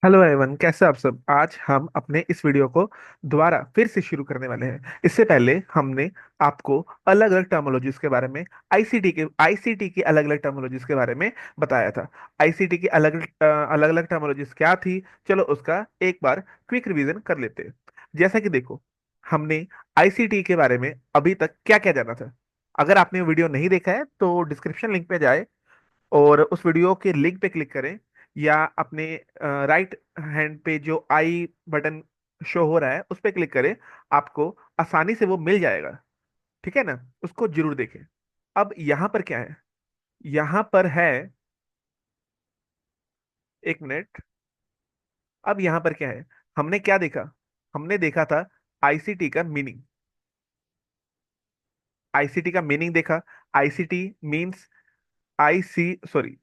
Hello Avon, कैसे आप सब। आज हम अपने इस वीडियो को दोबारा फिर से शुरू करने वाले हैं। इससे पहले हमने आपको अलग अलग टर्मोलॉजीज के बारे में आईसीटी की अलग अलग टर्मोलॉजीज के बारे में बताया था। आईसीटी की अलग अलग टर्मोलॉजीज क्या थी, चलो उसका एक बार क्विक रिवीजन कर लेते हैं। जैसा कि देखो, हमने आईसीटी के बारे में अभी तक क्या क्या जाना था। अगर आपने वीडियो नहीं देखा है तो डिस्क्रिप्शन लिंक पे जाए और उस वीडियो के लिंक पे क्लिक करें, या अपने राइट हैंड पे जो आई बटन शो हो रहा है उस पे क्लिक करें। आपको आसानी से वो मिल जाएगा। ठीक है ना, उसको जरूर देखें। अब यहाँ पर क्या है, यहाँ पर है, एक मिनट। अब यहाँ पर क्या है, हमने क्या देखा, हमने देखा था आईसीटी का मीनिंग। आईसीटी का मीनिंग देखा। ICT means ICT.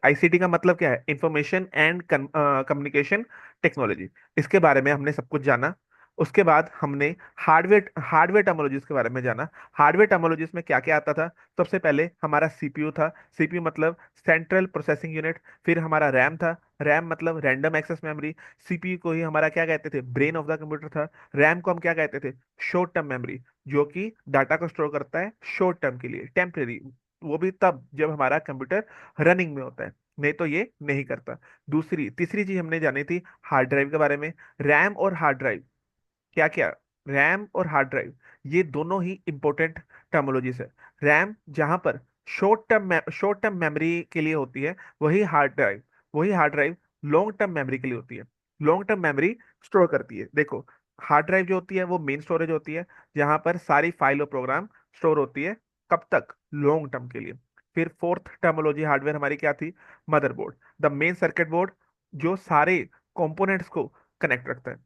आईसीटी का मतलब क्या है, इंफॉर्मेशन एंड कम्युनिकेशन टेक्नोलॉजी। इसके बारे में हमने सब कुछ जाना। उसके बाद हमने हार्डवेयर हार्डवेयर टर्मोलॉजीज के बारे में जाना। हार्डवेयर टर्मोलॉजीज में क्या क्या आता था। सबसे पहले हमारा सीपीयू था। सीपीयू मतलब सेंट्रल प्रोसेसिंग यूनिट। फिर हमारा रैम था। रैम मतलब रैंडम एक्सेस मेमोरी। सीपीयू को ही हमारा क्या कहते थे, ब्रेन ऑफ द कंप्यूटर था। रैम को हम क्या कहते थे, शॉर्ट टर्म मेमोरी, जो कि डाटा को स्टोर करता है शॉर्ट टर्म के लिए, टेम्परेरी। वो भी तब जब हमारा कंप्यूटर रनिंग में होता है, नहीं तो ये नहीं करता। तीसरी चीज हमने जानी थी हार्ड ड्राइव के बारे में। रैम और हार्ड ड्राइव क्या क्या, रैम और हार्ड ड्राइव ये दोनों ही इंपॉर्टेंट टर्मोलॉजीज है। रैम जहां पर शॉर्ट टर्म मेमोरी के लिए होती है, वही hard drive long term memory के लिए होती है। लॉन्ग टर्म मेमोरी स्टोर करती है। देखो, हार्ड ड्राइव जो होती है वो मेन स्टोरेज होती है, जहां पर सारी फाइल और प्रोग्राम स्टोर होती है। कब तक, लॉन्ग टर्म के लिए। फिर फोर्थ टर्मोलॉजी हार्डवेयर हमारी क्या थी, motherboard, the main circuit board, जो सारे कंपोनेंट्स को कनेक्ट रखता है।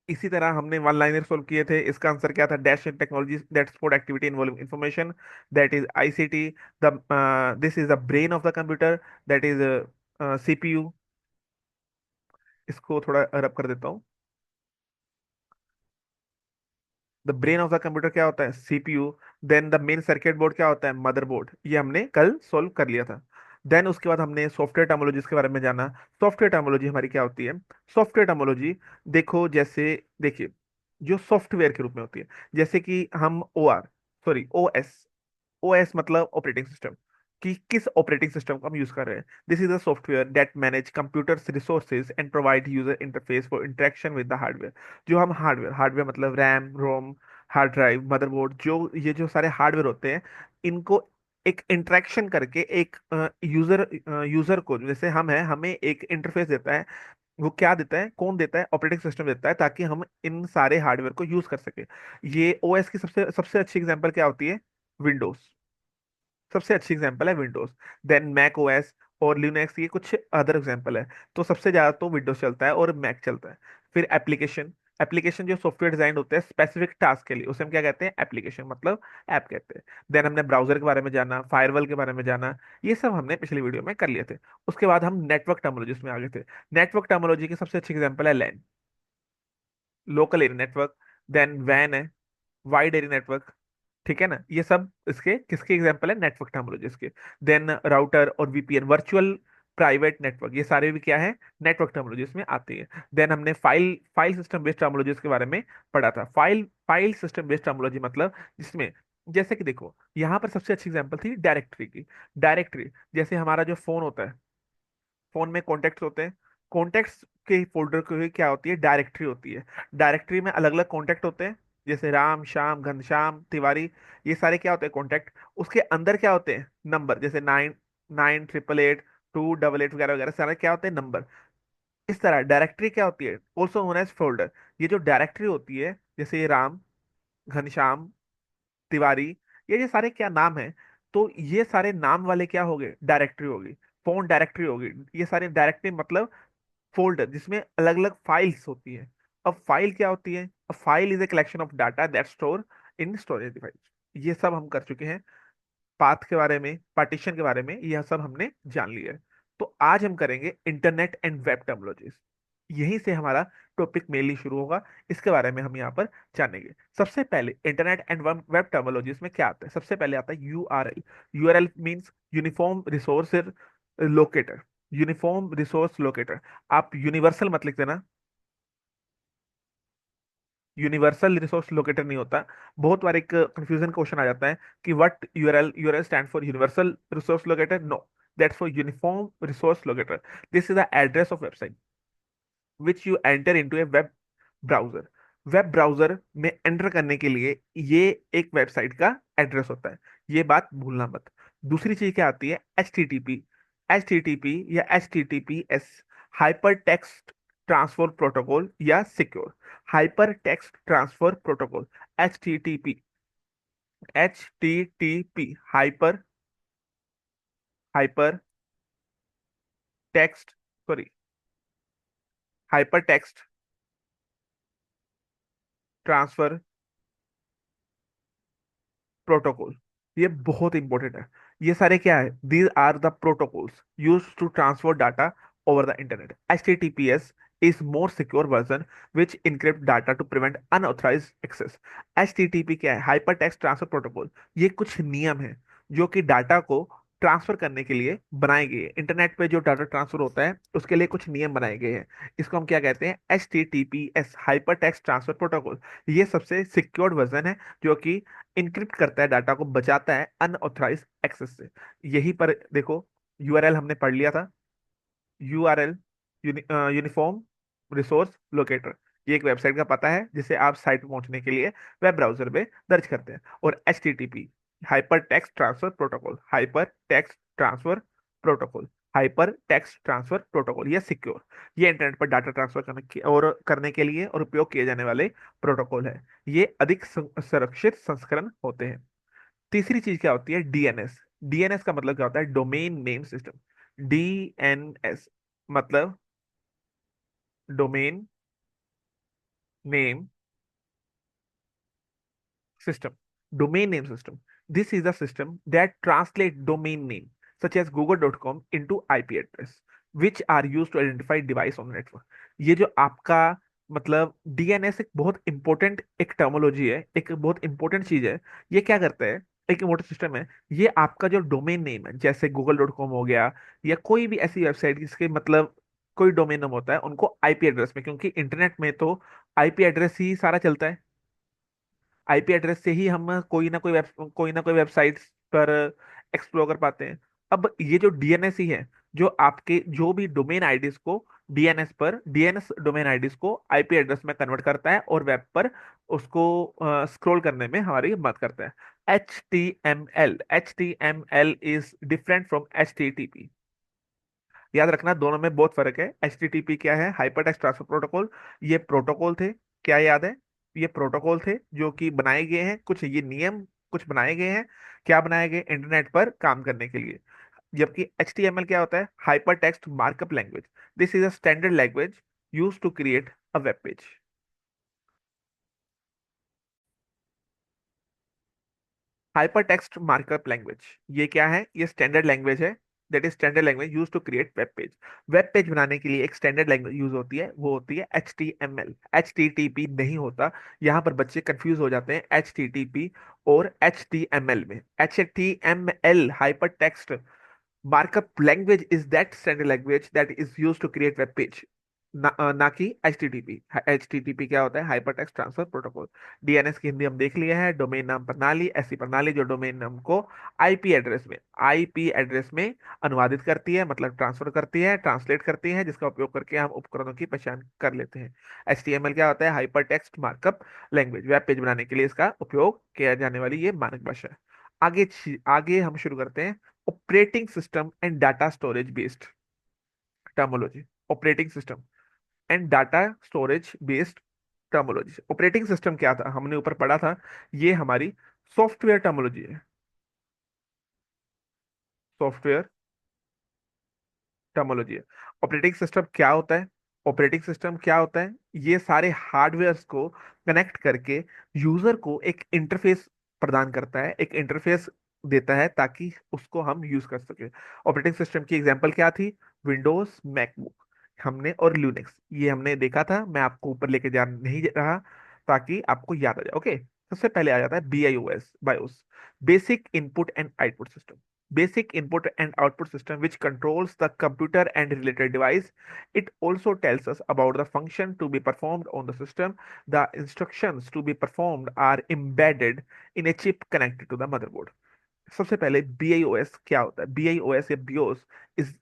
इसी तरह हमने वन लाइनर सोल्व किए थे। इसका आंसर क्या था, dash in technology that support activity involving information, that is ICT. The this is the brain of the computer, that is CPU. इसको थोड़ा रब कर देता हूँ। The brain of the computer क्या होता है, CPU. Then the main circuit board क्या होता है, मदरबोर्ड। ये हमने कल सोल्व कर लिया था। देन उसके बाद हमने सॉफ्टवेयर टर्मोलॉजीज के बारे में जाना। सॉफ्टवेयर टर्मोलॉजी हमारी क्या होती है। सॉफ्टवेयर टर्मोलॉजी, देखो जैसे, देखिए, जो सॉफ्टवेयर के रूप में होती है, जैसे कि हम ओएस। ओएस मतलब ऑपरेटिंग सिस्टम, कि किस ऑपरेटिंग सिस्टम को हम यूज कर रहे हैं। This is a software that manage computers resources and provide user interface for interaction with the hardware. जो हम हार्डवेयर मतलब RAM ROM, hard drive, motherboard, जो ये जो सारे हार्डवेयर होते हैं, इनको एक इंटरेक्शन करके एक यूजर यूजर को, जैसे हम है, हमें एक इंटरफेस देता है। वो क्या देता है, कौन देता है, ऑपरेटिंग सिस्टम देता है, ताकि हम इन सारे हार्डवेयर को यूज कर सके। ये ओएस की सबसे सबसे अच्छी एग्जांपल क्या होती है, विंडोज। सबसे अच्छी एग्जांपल है विंडोज। देन मैक ओएस और लिनक्स, ये कुछ अदर एग्जांपल है। तो सबसे ज्यादा तो विंडोज चलता है और मैक चलता है। फिर एप्लीकेशन। एप्लीकेशन जो सॉफ्टवेयर डिजाइन होते हैं स्पेसिफिक टास्क के लिए, उसे हम क्या कहते हैं, एप्लीकेशन मतलब ऐप कहते हैं। देन हमने ब्राउजर के बारे में जाना, फायरवॉल के बारे में जाना। ये सब हमने पिछली वीडियो में कर लिए थे। उसके बाद हम नेटवर्क टर्मिनोलॉजी में आ गए थे। नेटवर्क टर्मिनोलॉजी की सबसे अच्छी एग्जांपल है LAN, local area network. Then वैन है, वाइड एरिया नेटवर्क। ठीक है ना, ये सब इसके किसके एग्जांपल है, नेटवर्क टर्मिनोलॉजीज के। देन राउटर और वीपीएन, वर्चुअल प्राइवेट नेटवर्क, ये सारे भी क्या है, नेटवर्क टर्मिनोलॉजीज में आती है। देन हमने file file system based terminologies के बारे में पढ़ा था। फाइल सिस्टम बेस्ड टर्मिनोलॉजी मतलब जिसमें, जैसे कि देखो, यहाँ पर सबसे अच्छी एग्जांपल थी डायरेक्टरी की। डायरेक्टरी, जैसे हमारा जो फोन होता है, फोन में कॉन्टेक्ट्स होते हैं। कॉन्टेक्ट्स के फोल्डर की क्या होती है, डायरेक्टरी होती है। डायरेक्टरी में अलग अलग कॉन्टेक्ट होते हैं, जैसे राम श्याम घनश्याम तिवारी। ये सारे क्या होते हैं, कॉन्टेक्ट। उसके अंदर क्या होते हैं, नंबर, जैसे 99888 288 वगैरह वगैरह, सारे क्या होते हैं, नंबर। इस तरह डायरेक्टरी क्या होती है, ऑल्सो नोन एज फोल्डर। ये जो डायरेक्टरी होती है, जैसे ये राम, घनश्याम, तिवारी, ये सारे क्या नाम है, तो ये सारे नाम वाले क्या हो गए, डायरेक्टरी होगी। फोन डायरेक्टरी होगी। ये सारे डायरेक्टरी मतलब फोल्डर जिसमें अलग अलग फाइल्स होती है। अब फाइल क्या होती है, a file is a collection of data that store in storage device. ये सब हम कर चुके हैं। पाथ के बारे में, पार्टीशन के बारे में, यह सब हमने जान लिया है। तो आज हम करेंगे इंटरनेट एंड वेब टेक्नोलॉजीज। यहीं से हमारा टॉपिक मेनली शुरू होगा। इसके बारे में हम यहाँ पर जानेंगे। सबसे पहले इंटरनेट एंड वेब टेक्नोलॉजीज में क्या आता है, सबसे पहले आता है URL. URL means uniform resource locator. Uniform resource locator. आप यूनिवर्सल मत लिख देना, यूनिवर्सल रिसोर्स लोकेटर नहीं होता। बहुत बार एक कंफ्यूजन क्वेश्चन आ जाता है कि what URL stand for universal resource locator. No, that's for uniform resource locator. This is the address of website which you enter into a web browser. Web browser में enter करने के लिए ये एक website का एड्रेस होता है, ये बात भूलना मत। दूसरी चीज क्या आती है? H T T P. H T T P या H T T P S, hyper text transfer protocol या secure. Hyper text transfer protocol, H T T P. H T T P, hyper hyper text, sorry, hyper text transfer protocol. ये बहुत important है। ये सारे क्या है? These are the protocols use to transfer data over the internet. HTTPS is more secure version which encrypt data to prevent unauthorized access. HTTP क्या है? Hyper text transfer protocol. ये कुछ नियम है जो कि डाटा को ट्रांसफर करने के लिए बनाए गए हैं। इंटरनेट पे जो डाटा ट्रांसफर होता है उसके लिए कुछ नियम बनाए गए हैं। इसको हम क्या कहते हैं? HTTPS, hyper text transfer protocol. ये सबसे सिक्योर्ड वर्जन है जो कि इनक्रिप्ट करता है डाटा को, बचाता है अनऑथराइज एक्सेस से। यही पर देखो, यूआरएल हमने पढ़ लिया था। यूआरएल, यूनिफॉर्म रिसोर्स लोकेटर, ये एक वेबसाइट का पता है जिसे आप साइट पर पहुंचने के लिए वेब ब्राउजर में दर्ज करते हैं। और H T T P, hyper text transfer protocol, hyper text transfer protocol, hyper text transfer protocol या सिक्योर। ये इंटरनेट पर डाटा ट्रांसफर करने के लिए और उपयोग किए जाने वाले प्रोटोकॉल है। ये अधिक सुरक्षित संस्करण होते हैं। तीसरी चीज क्या होती है? डीएनएस। डीएनएस का मतलब क्या होता है? Domain name system. डीएनएस मतलब domain name system. Domain name system. This is the system that translate domain name such as google.com into IP address which are used to identify device on the network. ये जो आपका मतलब DNS एक बहुत important एक terminology है, एक बहुत इंपॉर्टेंट चीज है। ये क्या करता है? एक इम्पोर्टेंट सिस्टम है। ये आपका जो डोमेन नेम है, जैसे google.com हो गया या कोई भी ऐसी वेबसाइट जिसके मतलब कोई डोमेन नेम होता है, उनको आईपी एड्रेस में, क्योंकि इंटरनेट में तो आईपी एड्रेस ही सारा चलता है। आईपी एड्रेस से ही हम कोई ना कोई वेबसाइट पर एक्सप्लोर कर पाते हैं। अब ये जो डीएनएस ही है जो आपके जो भी डोमेन आईडीज को डीएनएस डोमेन आईडीज को आईपी एड्रेस में कन्वर्ट करता है और वेब पर उसको स्क्रॉल करने में हमारी मदद करता है। H T M L is different from HTTP। याद रखना, दोनों में बहुत फर्क है। HTTP क्या है? Hyper text transfer protocol. ये प्रोटोकॉल थे, क्या याद है? ये प्रोटोकॉल थे जो कि बनाए गए हैं, कुछ ये नियम कुछ बनाए गए हैं। क्या बनाए गए? इंटरनेट पर काम करने के लिए। जबकि HTML क्या होता है? Hyper text markup language. This is a standard language use to create a web page. Hyper text markup language ये क्या है? ये स्टैंडर्ड लैंग्वेज है। That is standard language use to create web page. Web page बनाने के लिए एक standard language use होती है, वो होती है HTML। HTTP नहीं होता। यहाँ पर बच्चे कंफ्यूज हो जाते हैं HTTP और HTML में। HTML, hyper text markup language, is that standard language that is use to create web page, ना कि HTTP। HTTP क्या होता है? Hyper text transfer protocol. DNS की हिंदी हम देख लिया है, डोमेन नाम प्रणाली। ऐसी प्रणाली जो डोमेन नाम को आईपी एड्रेस में अनुवादित करती है, मतलब ट्रांसफर करती है, ट्रांसलेट करती है, जिसका उपयोग करके हम उपकरणों की पहचान कर लेते हैं। HTML क्या होता है? Hyper text markup language. Web page बनाने के लिए इसका उपयोग किया जाने वाली ये मानक भाषा है। आगे हम शुरू करते हैं operating system and data storage based terminology. Operating system and data storage based terminology. Operating system क्या था? हमने ऊपर पढ़ा था, ये हमारी सॉफ्टवेयर टर्मोलॉजी है। सॉफ्टवेयर टर्मोलॉजी है। ऑपरेटिंग सिस्टम क्या होता है? ऑपरेटिंग सिस्टम क्या होता है? ये सारे हार्डवेयर को कनेक्ट करके यूजर को एक इंटरफेस प्रदान करता है, एक इंटरफेस देता है ताकि उसको हम यूज कर सके। ऑपरेटिंग सिस्टम की एग्जांपल क्या थी? विंडोज, मैकबुक हमने, और लिनक्स ये हमने देखा था। मैं आपको ऊपर लेके जा नहीं रहा ताकि आपको याद आ जाए। ओके, सबसे पहले आ जाता है BIOS, BIOS, basic input and output system. basic input and output system which controls the computer and related device. It also tells us about the function to be performed on the system. The instructions to be performed are embedded in a chip connected to the motherboard. सबसे पहले BIOS क्या होता है? BIOS या BIOS is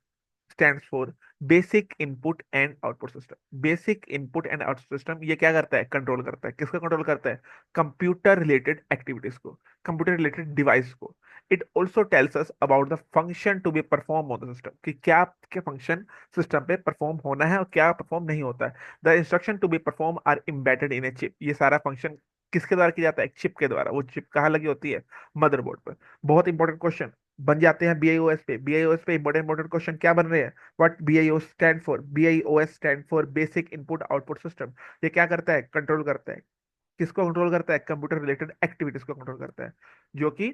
stands for basic input and output system. Basic input and output system ये क्या करता है? कंट्रोल करता है। किसका कंट्रोल करता है? कंप्यूटर रिलेटेड एक्टिविटीज को, कंप्यूटर रिलेटेड डिवाइस को। It also tells us about the function to be perform on the system, कि क्या क्या फंक्शन सिस्टम पे परफॉर्म होना है और क्या परफॉर्म नहीं होता है। The instruction to be perform are embedded in a chip. ये सारा फंक्शन किसके द्वारा किया जाता है? एक चिप के द्वारा। वो चिप कहाँ लगी होती है? मदरबोर्ड पर। बहुत इंपॉर्टेंट क्वेश्चन बन जाते हैं बीआईओएस पे। बीआईओएस पे इंपॉर्टेंट इंपॉर्टेंट क्वेश्चन क्या बन रहे हैं? What BIO stand for? BIOS stand for basic input output system. ये क्या करता है? कंट्रोल करता है। किसको कंट्रोल करता है? कंप्यूटर रिलेटेड एक्टिविटीज को कंट्रोल करता है, जो कि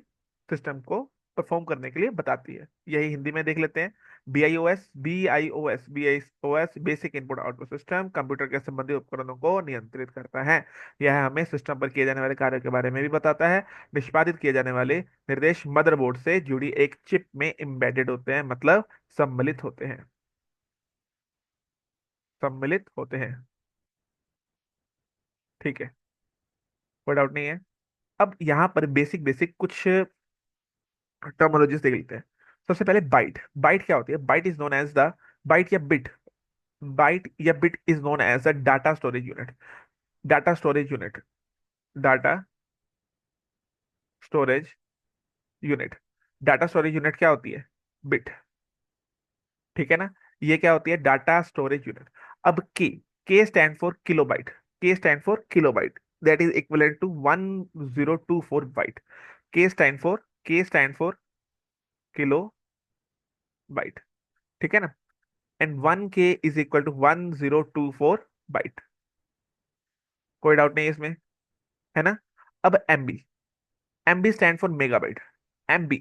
सिस्टम को परफॉर्म करने के लिए बताती है। यही हिंदी में देख लेते हैं। BIOS basic input output system computer के संबंधित उपकरणों को नियंत्रित करता है। यह हमें सिस्टम पर किए जाने वाले कार्यों के बारे में भी बताता है। निष्पादित किए जाने वाले निर्देश मदरबोर्ड से जुड़ी एक चिप में एम्बेडेड होते हैं, मतलब सम्मिलित होते हैं। सम्मिलित होते हैं। ठीक है, कोई डाउट नहीं है। अब यहाँ पर बेसिक बेसिक कुछ टर्मोलॉजीज देख लेते हैं। सबसे पहले बाइट। बाइट क्या होती है? Byte is known as the byte या बिट। बाइट या bit is known as the data storage unit. Data storage unit. Data storage unit. Data storage unit क्या होती है? बिट। ठीक है ना? ये क्या होती है? Data storage unit. अब K stand for kilobyte. K stand for kilobyte, that is equivalent to 1024 byte. K stand for kilo byte. ठीक है ना? And 1K is equal to 1024 byte. कोई डाउट नहीं है इसमें, है ना? अब MB। MB stand for megabyte. MB।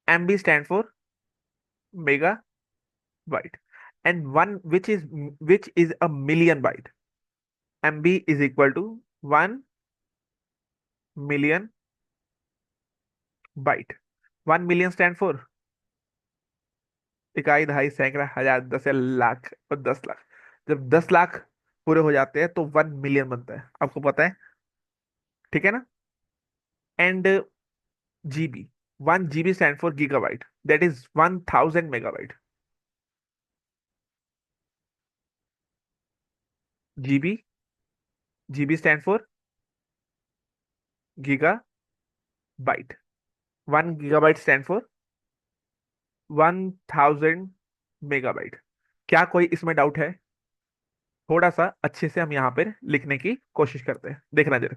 MB stand for mega byte. And one which is a million byte. MB is equal to 1 million byte. 1 million stand for इकाई, दहाई, सैकड़ा, हजार, दस या लाख और 10 लाख। जब 10 लाख पूरे हो जाते हैं तो 1 मिलियन बनता है, आपको पता है। ठीक है ना? And GB। 1 GB stand for gigabyte, that is 1000 megabyte. GB. GB stand for giga byte. 1 gigabyte stand for 1000 megabyte. क्या कोई इसमें डाउट है? थोड़ा सा अच्छे से हम यहाँ पर लिखने की कोशिश करते हैं, देखना जरा।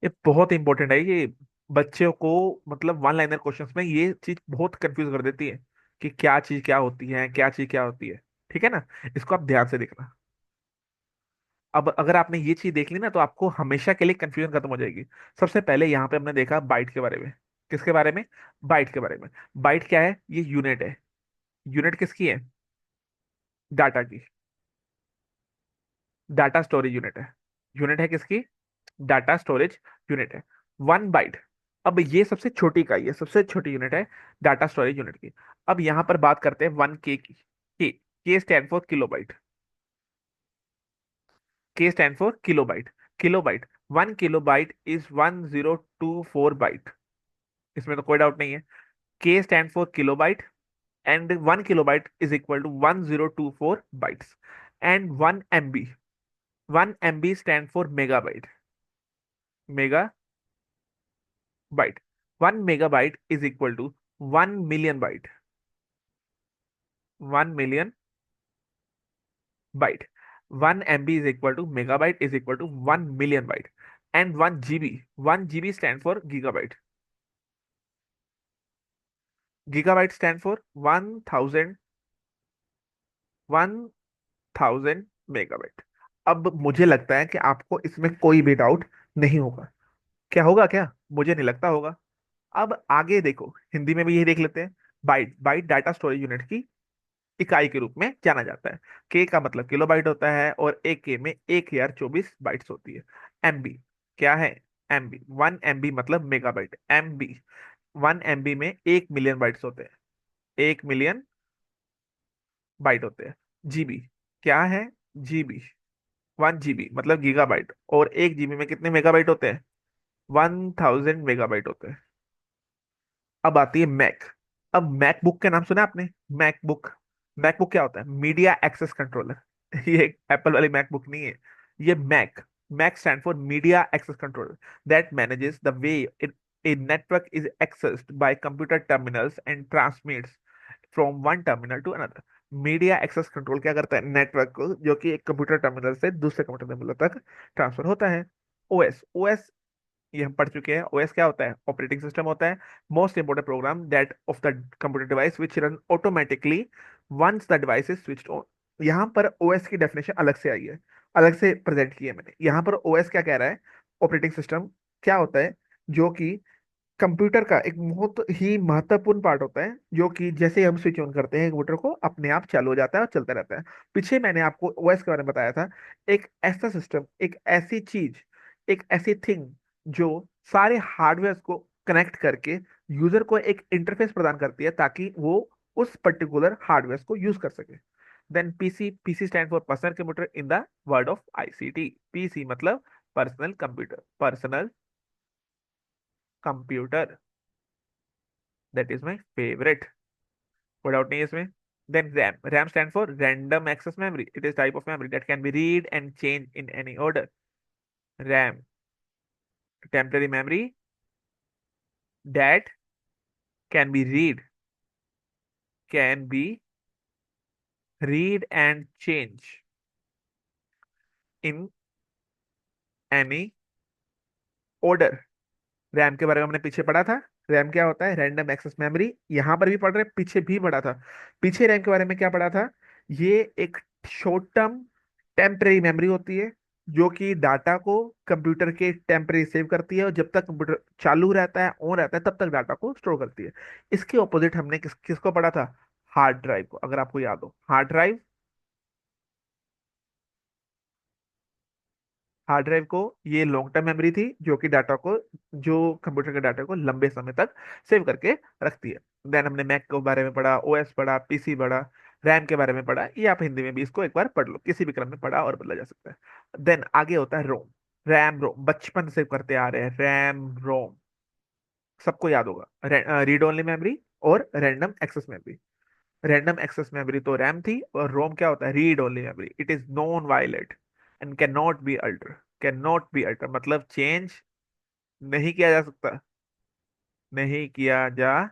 ये बहुत इंपॉर्टेंट है ये। बच्चों को मतलब वन लाइनर क्वेश्चंस में ये चीज बहुत कंफ्यूज कर देती है कि क्या चीज क्या होती है, क्या चीज क्या होती है। ठीक है ना? इसको आप ध्यान से देखना। अब अगर आपने ये चीज देख ली ना तो आपको हमेशा के लिए कंफ्यूजन खत्म हो जाएगी। सबसे पहले यहाँ पे हमने देखा बाइट के बारे में। किसके बारे में? बाइट के बारे में। बाइट क्या है? ये यूनिट है। यूनिट किसकी है? डाटा की। डाटा स्टोरेज यूनिट है। यूनिट है किसकी? डाटा स्टोरेज यूनिट है। 1 बाइट। अब ये सबसे छोटी इकाई है, सबसे छोटी यूनिट है डाटा स्टोरेज यूनिट की। अब यहाँ पर बात करते हैं 1K की। K stand for kilobyte. K stand for kilobyte. Kilobyte. 1 kilobyte is 1024 byte. इसमें तो कोई डाउट नहीं है। K stand for kilobyte and 1 kilobyte is equal to 1024 bytes. And 1 MB। 1 MB stand for megabyte. Mega byte. 1 megabyte is equal to 1 million byte. 1 million byte. 1 MB is equal to megabyte is equal to 1 million byte. And 1 GB। 1 GB stand for gigabyte. Gigabyte stand for 1000 अब मुझे लगता है कि आपको इसमें कोई भी doubt नहीं होगा। क्या होगा? क्या मुझे नहीं लगता होगा। अब आगे देखो, हिंदी में भी यही देख लेते हैं। Byte. Byte data storage unit की इकाई के रूप में जाना जाता है। के का मतलब किलोबाइट होता है और एक के में 1024 बाइट्स होती है। MB क्या है? एमबी, 1 MB मतलब मेगाबाइट। एमबी, 1 MB में 1 मिलियन बाइट्स होते हैं, 1 मिलियन बाइट होते हैं। जीबी क्या है? जीबी, 1 GB मतलब गीगाबाइट। और 1 GB में कितने मेगाबाइट होते हैं? 1000 मेगाबाइट होते हैं। अब आती है मैक। अब मैकबुक का नाम सुना आपने? मैकबुक, मैकबुक क्या होता है? Media access controller. ये एप्पल वाली मैकबुक नहीं है, ये MAC. MAC stand for media access controller, that manages the way a network is accessed by computer terminals and transmits from one terminal to another। Media access control क्या करता है? Network को, जो कि एक कंप्यूटर टर्मिनल से दूसरे computer terminal तक ट्रांसफर होता है। ओएस, ओएस ये हम पढ़ चुके हैं। ओएस क्या होता है? ऑपरेटिंग सिस्टम होता है। Most important program that of the computer device which run automatically once the device is switched on. यहाँ पर ओएस की डेफिनेशन अलग से आई है, अलग से प्रेजेंट की है मैंने। यहाँ पर ओएस क्या कह रहा है? ऑपरेटिंग सिस्टम क्या होता है? जो कि कंप्यूटर का एक बहुत ही महत्वपूर्ण पार्ट होता है, जो कि जैसे ही हम स्विच ऑन करते हैं कंप्यूटर को, अपने आप चालू हो जाता है और चलता रहता है। पीछे मैंने आपको ओएस के बारे में बताया था। एक ऐसा सिस्टम, एक ऐसी चीज, एक ऐसी थिंग जो सारे हार्डवेयर को कनेक्ट करके यूजर को एक इंटरफेस प्रदान करती है ताकि वो उस पर्टिकुलर हार्डवेयर को यूज कर सके। Then PC, PC stand for personal computer in the word of ICT. PC मतलब personal computer, personal computer. That is my favourite, कोई डाउट नहीं है इसमें। Then RAM, RAM stand for random access memory. It is type of memory that can be read and change in any order. RAM, temporary memory that can be read, can be read and change in any order. RAM के बारे में हमने पीछे पढ़ा था। RAM क्या होता है? Random access memory. यहां पर भी पढ़ रहे हैं, पीछे भी पढ़ा था। पीछे रैम के बारे में क्या पढ़ा था? ये एक शॉर्ट टर्म टेम्परेरी मेमोरी होती है, जो कि डाटा को कंप्यूटर के टेम्परेरी सेव करती है, और जब तक कंप्यूटर चालू रहता है, ऑन रहता है, तब तक डाटा को स्टोर करती है। इसके ऑपोजिट हमने किसको पढ़ा था? हार्ड ड्राइव को, अगर आपको याद हो। हार्ड ड्राइव, हार्ड ड्राइव को, ये लॉन्ग टर्म मेमोरी थी जो कि डाटा को, जो कंप्यूटर के डाटा को लंबे समय तक सेव करके रखती है। देन हमने मैक के बारे में पढ़ा, ओएस पढ़ा, पीसी पढ़ा, रैम के बारे में पढ़ा। ये आप हिंदी में भी इसको एक बार पढ़ लो, किसी भी क्रम में पढ़ा और बदला जा सकता है। देन आगे होता है रोम। रैम रोम बचपन से करते आ रहे हैं, रैम रोम सबको याद होगा। रीड ओनली मेमोरी और random access memory. Random access memory तो रैम थी, और रोम क्या होता है? Read only memory. It is non volatile and can not be alter. Can not be alter मतलब चेंज नहीं किया जा सकता, नहीं किया जा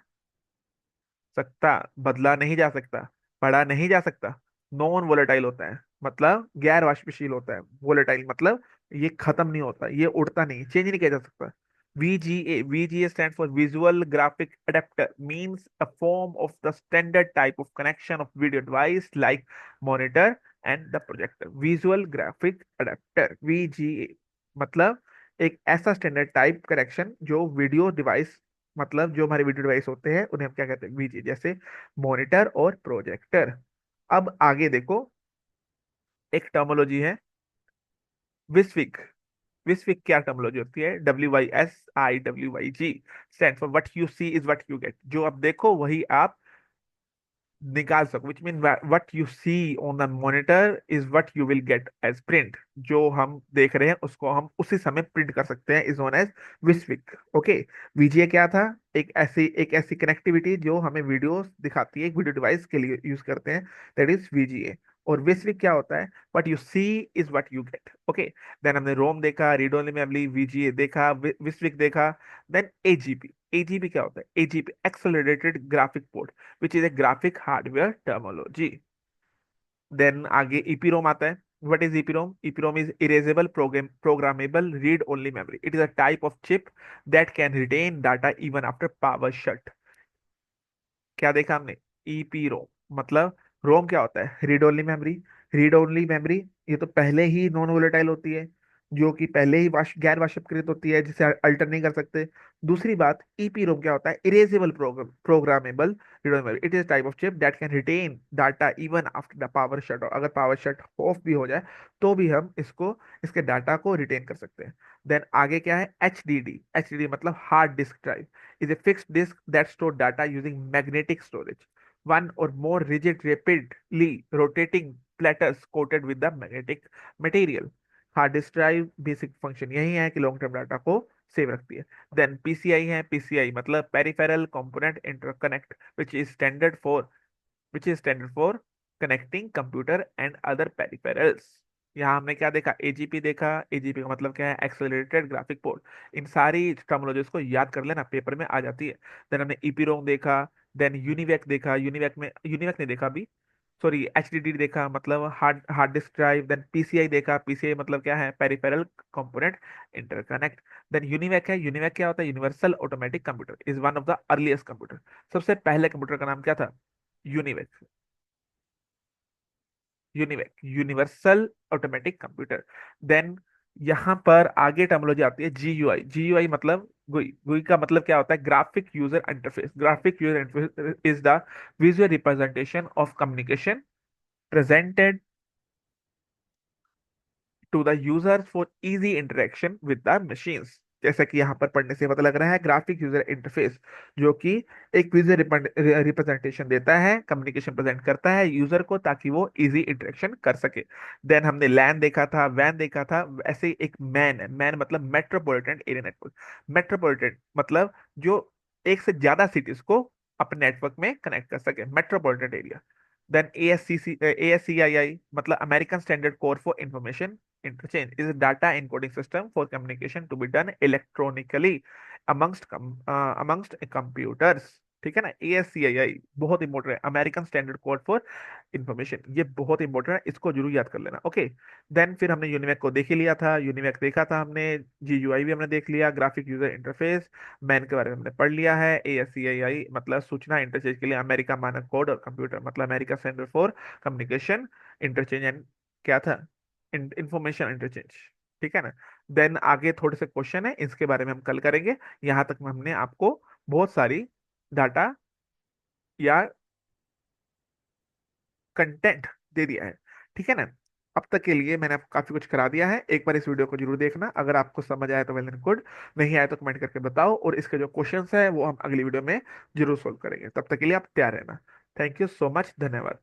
सकता, बदला नहीं जा सकता, पढ़ा नहीं जा सकता। नॉन वोलेटाइल होता है, मतलब गैर वाष्पशील होता है। वोलेटाइल मतलब ये खत्म नहीं होता, ये उड़ता नहीं, चेंज नहीं किया जा सकता। VGA, VGA stands for Visual Graphic Adapter, means a form of the standard type of connection of video device like monitor and the projector। Visual Graphic Adapter, VGA मतलब एक ऐसा स्टैंडर्ड टाइप कनेक्शन जो video device, मतलब जो हमारे video device होते हैं उन्हें हम क्या कहते हैं? वीजी, जैसे मॉनिटर और प्रोजेक्टर। अब आगे देखो, एक टर्मोलॉजी है विस्विक। विस्विक क्या टर्मोलॉजी होती है? WYSIWYG stand for what you see is what you get. जो आप देखो वही आप निकाल सको, which mean what you see on the monitor is what you will get as print. जो हम देख रहे हैं उसको हम उसी समय प्रिंट कर सकते हैं, इज नोन एज विस्विक। ओके। वीजीए क्या था? एक ऐसी कनेक्टिविटी जो हमें वीडियो दिखाती है, एक वीडियो डिवाइस के लिए यूज करते हैं, दैट इज वीजीए। और विस्विक क्या होता है? What you see is what you get. Okay. Then हमने रोम देखा, रीड ओनली मेमोरी, वीजीए देखा, विस्विक देखा। Then AGP. एजीपी क्या होता है? AGP accelerated graphic port, which is a graphic hardware terminology. Then आगे ईपीरोम आता है। What is EPROM? EPROM is erasable programmable read only memory. It is a type of chip that can retain data even after power shut. क्या देखा हमने? EPROM मतलब, ROM क्या होता है? Read only memory. Read only memory ये तो पहले ही नॉन वोलेटाइल होती है, जो कि पहले ही गैर वाष्पकृत होती है, जिसे अल्टर नहीं कर सकते। दूसरी बात, ईपी रोम क्या होता है? Erasable programmable read only memory. It is type of chip that can retain data even after the power shut off. अगर पावर शट ऑफ भी हो जाए तो भी हम इसको, इसके डाटा को रिटेन कर सकते हैं। देन आगे क्या है? एच डी डी मतलब hard disk drive is a fixed disk that store data using magnetic storage, one or more rigid rapidly rotating platters coated with the magnetic material। Hard disk drive basic function यही है कि long term data को save रखती है। Then PCI है, PCI मतलब peripheral component interconnect, which is standard for connecting computer and other peripherals. यहाँ हमने क्या देखा? एजीपी देखा। एजीपी का मतलब क्या है? Accelerated graphic port. इन सारी टर्मिनोलॉजीज को याद कर लेना, पेपर में आ जाती है। देन हमने ईपीरोम देखा। देन यूनिवेक देखा। यूनिवेक नहीं देखा अभी, सॉरी, एचडीडी देखा, मतलब hard hard disk drive. Then PCI देखा। पीसीआई मतलब क्या है? Peripheral component interconnect. Then UNIVAC है। यूनिवेक क्या होता है? Universal automatic computer is one of the earliest computer. सबसे पहले कंप्यूटर का नाम क्या था? UNIVAC. UNIVAC universal automatic computer. Then यहाँ पर आगे टर्मिनोलॉजी आती है जीयूआई। जीयूआई मतलब गुई। गुई का मतलब क्या होता है? Graphic user interface. Graphic user interface is the visual representation of communication presented to the users for easy interaction with the machines। जैसा कि यहाँ पर पढ़ने से पता लग रहा है, ग्राफिक यूजर इंटरफेस जो कि एक विजुअल रिप्रेजेंटेशन देता है, कम्युनिकेशन प्रेजेंट करता है यूजर को, ताकि वो इजी इंटरेक्शन कर सके। देन हमने लैन देखा था, वैन देखा था। ऐसे ही एक मैन है। मैन मतलब मेट्रोपॉलिटन एरिया नेटवर्क। मेट्रोपॉलिटन मतलब जो एक से ज्यादा सिटीज को अपने नेटवर्क में कनेक्ट कर सके, मेट्रोपॉलिटन एरिया। देन ASCII मतलब American standard code for information interchange is a data encoding system for communication to be done electronically amongst computers। ठीक है ना? ASCII बहुत इंपॉर्टेंट है, American standard code for information. ये बहुत इंपॉर्टेंट है, इसको जरूर याद कर लेना। ओके। देन फिर हमने यूनिवेक को देख ही लिया था, यूनिवेक देखा था हमने। GUI भी हमने देख लिया। ग्राफिक यूजर इंटरफेस मैन के बारे में हमने पढ़ लिया है। ASCII मतलब सूचना इंटरचेंज के लिए अमेरिका मानक कोड, और कंप्यूटर मतलब America centre for communication interchange and क्या था? Information interchange. ठीक है ना? देन आगे थोड़े से क्वेश्चन है, इसके बारे में हम कल करेंगे। यहाँ तक में हमने आपको बहुत सारी डाटा या कंटेंट दे दिया है। ठीक है ना? अब तक के लिए मैंने आपको काफी कुछ करा दिया है। एक बार इस वीडियो को जरूर देखना, अगर आपको समझ आया तो वेल एंड गुड, नहीं आया तो कमेंट करके बताओ, और इसके जो क्वेश्चंस है वो हम अगली वीडियो में जरूर सोल्व करेंगे। तब तक के लिए आप तैयार रहना। थैंक यू सो मच, धन्यवाद।